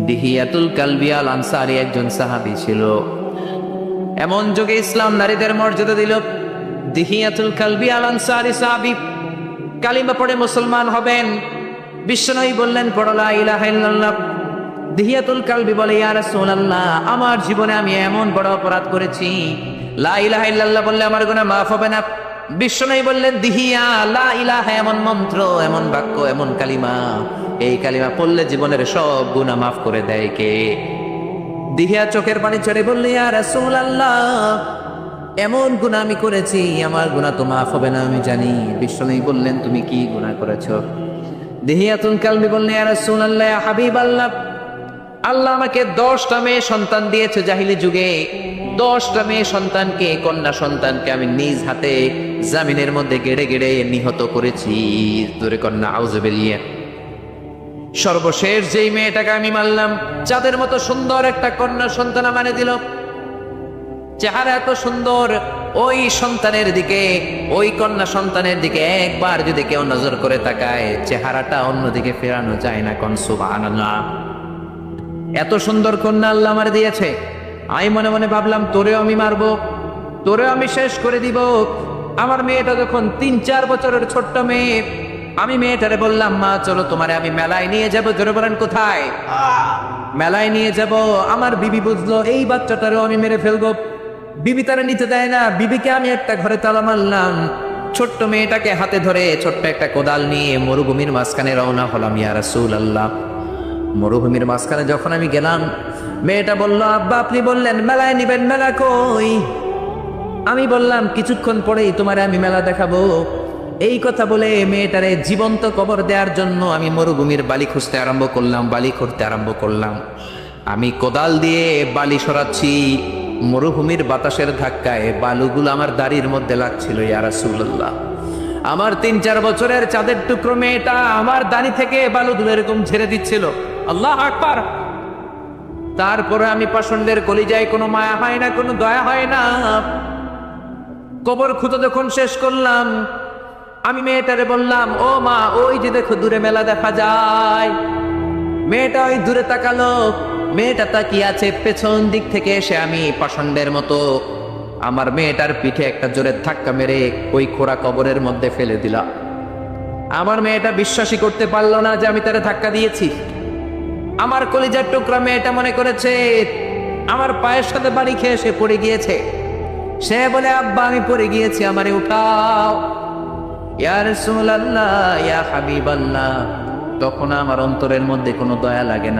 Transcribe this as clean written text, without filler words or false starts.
দিহিয়াতুল কালবি আল আনসারী একজন সাহাবী ছিল। এমন যুগে ইসলাম নারীদের মর্যাদা দিল। দিহিয়াতুল কালবি আল আনসারী সাহাবী কালিমা পড়ে মুসলমান হবেন। বিশ্বনবী বললেন, পড়ো লা ইলাহা ইল্লাল্লাহ। দিহিয়াতুল কালবি বলে, ইয়া রাসূলুল্লাহ, আমার জীবনে আমি এমন বড় অপরাধ করেছি, লা ইলাহা ইল্লাল্লাহ বললে আমার গুনাহ মাফ হবে না। বিশ্বনবী বললেন, দিহিয়া, লা ইলাহা এমন মন্ত্র, এমন বাক্য, এমন কালিমা, এই কালিমা পড়লে জীবনের সব গুনাহ মাফ করে দেয় কে? দিহিয়া চোখের পানি ছেড়ে বললে, ইয়া রাসূলুল্লাহ, এমন গুনাহ আমি করেছি, আমার গুনাহ তো মাফ হবে না আমি জানি। বিশ্বনবী বললেন, তুমি কি গুনাহ করেছো? দিহিয়াতুল কালবি বললেন, ইয়া রাসূলুল্লাহ, ইয়া হাবিবাল্লাহ, আল্লাহ আমাকে 10টা মেয়ে সন্তান দিয়েছে জাহিলি যুগে। 10টা মেয়ে সন্তানকে, কন্যা সন্তানকে আমি নিজ হাতে জামিনের মধ্যে গেড়ে গেড়ে নিহত করেছি। তোরে কন্যা আউযুবিল্লাহ। সর্বশেষ যেই মেয়েটাকে আমি মারলাম, চাঁদের মতো সুন্দর একটা কন্যা সন্তান আমারে দিল। চেহারা এত সুন্দর, ওই সন্তানের দিকে, ওই কন্যা সন্তানের দিকে একবার যদি কেউ নজর করে তাকায়, চেহারাটা অন্যদিকে ফেরানো যায় না। কোন সুবহানাল্লাহ। এত সুন্দর কন্যা আল্লাহ আমার দিয়েছে। আমি মনে মনে ভাবলাম, তোরেও আমি মারবো, তোরেও আমি শেষ করে দিব। আমার মেয়েটা যখন 3-4 বছরের ছোট্ট মেয়ে, আমি মেয়েটারে বললাম, মা চলো তোমারে আমি মেলায় নিয়ে যাব। জোরে বলেন, কোথায়? মেলায় নিয়ে যাব। আমার বিবি বুঝলো এই বাচ্চাটারও আমি মেরে ফেলবো। বিবি তারা নিতে দেয় না। বিবিকে আমি একটা ঘরে তালা মারলাম। ছোট্ট মেয়েটাকে হাতে ধরে ছোট্ট একটা কোদাল নিয়ে মরুভূমির মাঝখানে রওনা হলাম। ইয়া রাসূলুল্লাহ, মরুভূমির মাঝখানে যখন আমি গেলাম, মেয়েটা বলল, আব্বা আপনি বললেন মেলায় নিবেন, মেলা কই? আমি বললাম, কিছুক্ষণ পরেই তোমারে আমি মেলা দেখাবো। এই কথা বলে মেয়েটারে জীবন্ত কবর দেওয়ার জন্য আমি মরুভূমির বালি খুঁজতে আরম্ভ করলাম, বালি করতে আরম্ভ করলাম। আমি কোদাল দিয়ে বালি সরাচ্ছি, মরুভূমির বাতাসের ধাক্কায় বালুগুলো আমার দাড়ির মধ্যে লাগছিল। ইয়া রাসূলুল্লাহ, আমার 3-4 বছরের চাঁদের টুকরো মেয়েটা আমার দাড়ি থেকে বালুগুলো এরকম ঝেড়ে দিচ্ছিল। আল্লাহু আকবার। তারপরে আমি পাষণ্ডের কলিজায় কোনো মায়া হয় না, কোনো দয়া হয় না। কবর খুঁজে যখন শেষ করলাম, আমি মেয়েটারে বললাম, ও মা, ওই যে দেখো দূরে মেলা দেখা যায়। মেয়েটা ওই দূরে তাকালো। মেয়েটা তাকিয়ে আছে। পেছন দিক থেকে এসে আমি পাষণ্ডের মতো আমার মেয়েটার পিঠে একটা জোরে ধাক্কা মেরে ওই খোঁড়া কবরের মধ্যে ফেলে দিলাম। আমার মেয়েটা বিশ্বাসই করতে পারলো না যে আমি তারে ধাক্কা দিয়েছি। আমার কলিজার টুকরা মেয়েটা মনে করেছে আমার পায়ের সাথে বাড়ি খেয়ে সে পড়ে গিয়েছে। সে বলে, আব্বা আমি পড়ে গিয়েছি, আমারে উঠাও। ইয়া রাসূলুল্লাহ, ইয়া হাবিবাল্লাহ, তখন আমার অন্তরের মধ্যে কোনো দয়া লাগে না।